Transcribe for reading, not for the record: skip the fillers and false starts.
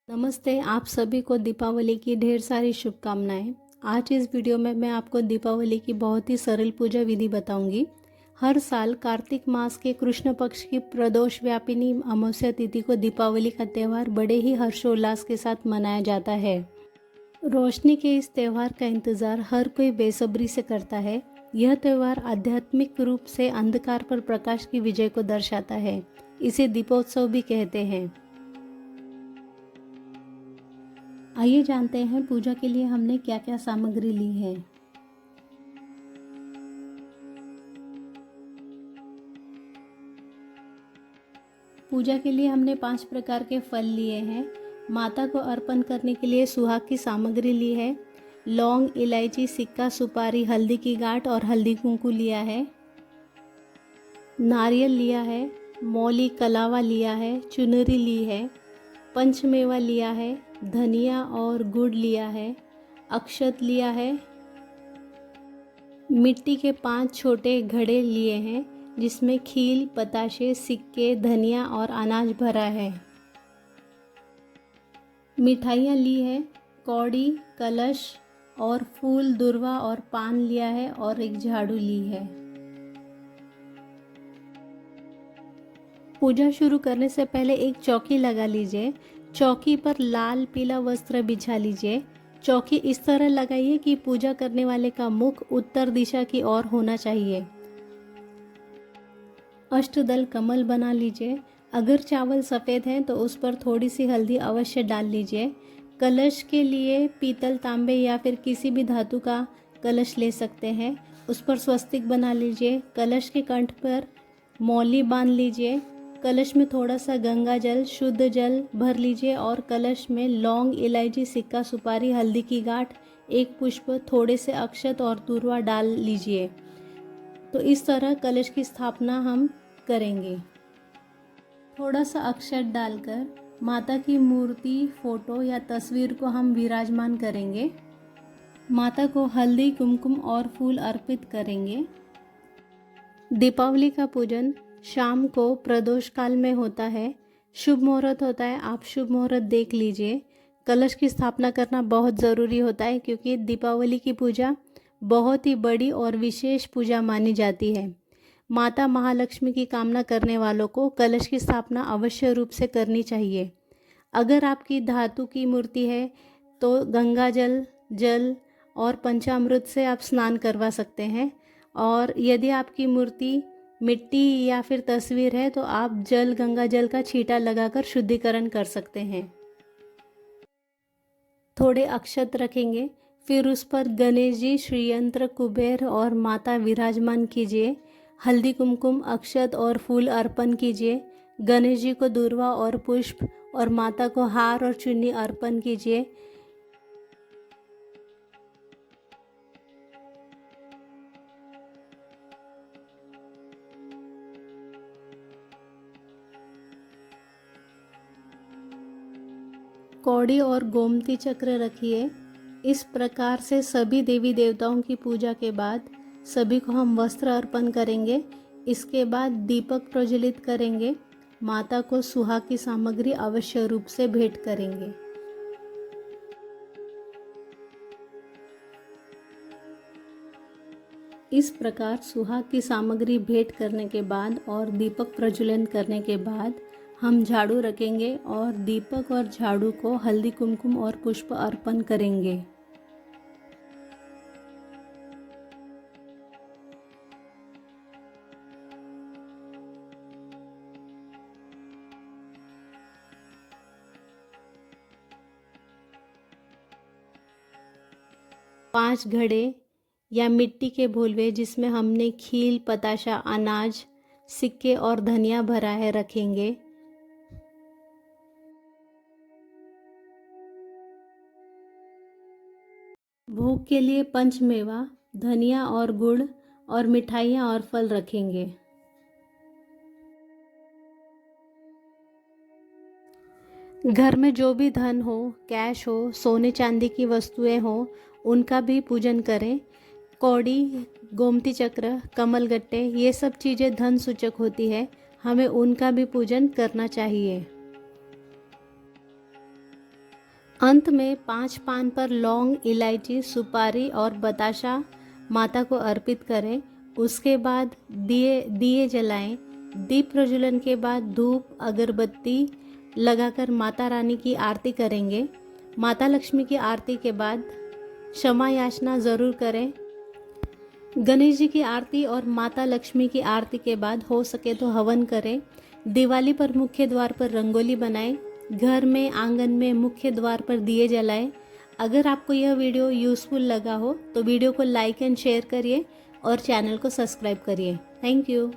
नमस्ते। आप सभी को दीपावली की ढेर सारी शुभकामनाएं। आज इस वीडियो में मैं आपको दीपावली की बहुत ही सरल पूजा विधि बताऊंगी। हर साल कार्तिक मास के कृष्ण पक्ष की प्रदोष व्यापिनी अमावस्या तिथि को दीपावली का त्यौहार बड़े ही हर्षोल्लास के साथ मनाया जाता है। रोशनी के इस त्यौहार का इंतज़ार हर कोई बेसब्री से करता है। यह त्यौहार आध्यात्मिक रूप से अंधकार पर प्रकाश की विजय को दर्शाता है। इसे दीपोत्सव भी कहते हैं। आइए जानते हैं पूजा के लिए हमने क्या क्या सामग्री ली है। पूजा के लिए हमने 5 प्रकार के फल लिए हैं। माता को अर्पण करने के लिए सुहाग की सामग्री ली है। लौंग, इलायची, सिक्का, सुपारी, हल्दी की गांठ और हल्दी कुंकू लिया है। नारियल लिया है। मौली कलावा लिया है। चुनरी ली है। पंचमेवा लिया है। धनिया और गुड़ लिया है। अक्षत लिया है। मिट्टी के 5 छोटे घड़े लिए हैं जिसमें खील, बताशे, सिक्के, धनिया और अनाज भरा है। मिठाइयाँ ली है। कौड़ी, कलश और फूल, दुर्वा और पान लिया है और एक झाड़ू ली है। पूजा शुरू करने से पहले एक चौकी लगा लीजिए। चौकी पर लाल पीला वस्त्र बिछा लीजिए। चौकी इस तरह लगाइए कि पूजा करने वाले का मुख उत्तर दिशा की ओर होना चाहिए। अष्टदल कमल बना लीजिए। अगर चावल सफ़ेद हैं तो उस पर थोड़ी सी हल्दी अवश्य डाल लीजिए। कलश के लिए पीतल, तांबे या फिर किसी भी धातु का कलश ले सकते हैं। उस पर स्वस्तिक बना लीजिए। कलश के कंठ पर मौली बांध लीजिए। कलश में थोड़ा सा गंगा जल, शुद्ध जल भर लीजिए और कलश में लौंग, इलायची, सिक्का, सुपारी, हल्दी की गांठ, एक पुष्प, थोड़े से अक्षत और दूर्वा डाल लीजिए। तो इस तरह कलश की स्थापना हम करेंगे। थोड़ा सा अक्षत डालकर माता की मूर्ति, फोटो या तस्वीर को हम विराजमान करेंगे। माता को हल्दी, कुमकुम और फूल अर्पित करेंगे। दीपावली का पूजन शाम को प्रदोष काल में होता है। शुभ मुहूर्त होता है, आप शुभ मुहूर्त देख लीजिए। कलश की स्थापना करना बहुत ज़रूरी होता है क्योंकि दीपावली की पूजा बहुत ही बड़ी और विशेष पूजा मानी जाती है। माता महालक्ष्मी की कामना करने वालों को कलश की स्थापना अवश्य रूप से करनी चाहिए। अगर आपकी धातु की मूर्ति है तो गंगा जल और पंचामृत से आप स्नान करवा सकते हैं। और यदि आपकी मूर्ति मिट्टी या फिर तस्वीर है तो आप गंगा जल का छींटा लगाकर शुद्धिकरण कर सकते हैं। थोड़े अक्षत रखेंगे, फिर उस पर गणेश जी, श्रीयंत्र, कुबेर और माता विराजमान कीजिए। हल्दी, कुमकुम, अक्षत और फूल अर्पण कीजिए। गणेश जी को दूर्वा और पुष्प और माता को हार और चुन्नी अर्पण कीजिए। कौड़ी और गोमती चक्र रखिए। इस प्रकार से सभी देवी देवताओं की पूजा के बाद सभी को हम वस्त्र अर्पण करेंगे। इसके बाद दीपक प्रज्वलित करेंगे। माता को सुहाग की सामग्री अवश्य रूप से भेंट करेंगे। इस प्रकार सुहाग की सामग्री भेंट करने के बाद और दीपक प्रज्वलन करने के बाद हम झाड़ू रखेंगे और दीपक और झाड़ू को हल्दी, कुमकुम और पुष्प अर्पण करेंगे। पांच घड़े या मिट्टी के भोलवे जिसमें हमने खील, पताशा, अनाज, सिक्के और धनिया भरा है रखेंगे। भोग के लिए पंचमेवा, धनिया और गुड़ और मिठाइयाँ और फल रखेंगे। घर में जो भी धन हो, कैश हो, सोने चांदी की वस्तुएं हो, उनका भी पूजन करें। कौड़ी, गोमती चक्र, कमलगट्टे, ये सब चीज़ें धन सूचक होती है, हमें उनका भी पूजन करना चाहिए। अंत में 5 पान पर लौंग, इलायची, सुपारी और बताशा माता को अर्पित करें। उसके बाद दिए जलाएं। दीप प्रज्वलन के बाद धूप अगरबत्ती लगाकर माता रानी की आरती करेंगे। माता लक्ष्मी की आरती के बाद क्षमा याचना ज़रूर करें। गणेश जी की आरती और माता लक्ष्मी की आरती के बाद हो सके तो हवन करें। दिवाली पर मुख्य द्वार पर रंगोली बनाएं। घर में, आंगन में, मुख्य द्वार पर दिए जलाएं। अगर आपको यह वीडियो यूज़फुल लगा हो तो वीडियो को लाइक एंड शेयर करिए और चैनल को सब्सक्राइब करिए। Thank you.